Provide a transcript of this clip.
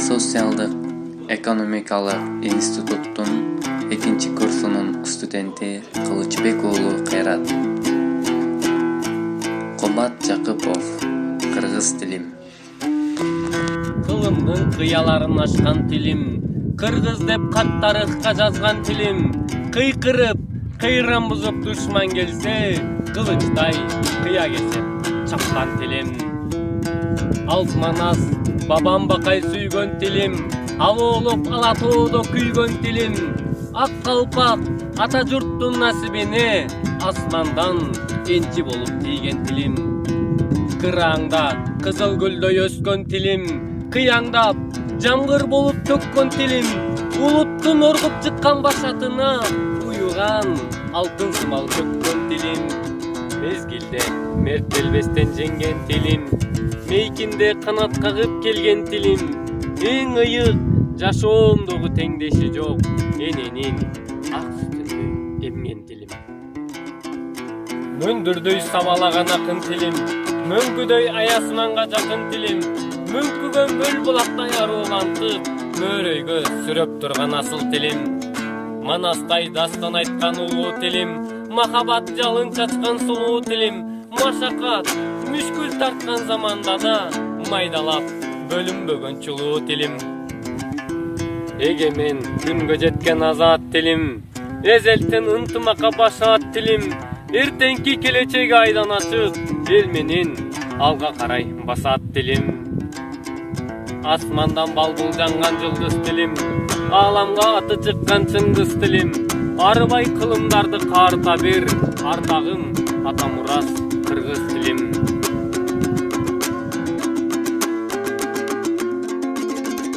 Социалдык экономикалык институттун 2-курсунун студенти Кылычбек уулу Кайрат. Комат Жакыпов, кыргыз тилим. Кылымдын кыяларын ашкан тилим, кыргыз деп кат тарыхка жазган тилим. Кыйкырып, кыйран бузуп душман келсе, кылычтай кыя кесип чапкан тилим. Алтманас бабам бакай сүйгөн тилим, алуулуп ала тоодо күйгөн тилим. Ак калпак ата журттун насибине асмандан энчи болуп тийген тилим. Кыраңда кызыл гүлдөй өскөн тилим, кыяңдап жамгыр болуп төккөн тилим. Улуттун оргуп чыккан башатына уюган алтын сымал төккөн тилим. Мезгилде мерт белбестен жеңген тилим, мейкинде канат кагып келген тилим. Эң ыйык жашоомдогу теңдеши жок эненин ак сүтүндө эмген тилим. Мөндүрдөй сабалаган акын тилим, мөңкүдөй аясманга жакын тилим. Мөңкүгөн мөл булактай арулантып, мөөрөйгө сүрөп турган асыл тилим. Манастай дастан айткан улуу тилим, махабат жалын чачкан сулуу тилим. Машакат мүшкүл тарткан заманда да майдалап бөлүнбөгөн чулуу тилим. Эгемен күнгө жеткен азат тилим, эзелтен ынтымакка башат тилим. Эртеңки келечеги айдан ачык, эл менен алга карай басат тилим. Асмандан балбул жанган жылдыз тилим, ааламга аты чыккан чыңгыз тилим. Арыбай кылымдарды карта бер, ардагым ата мурас кыргыз тилим.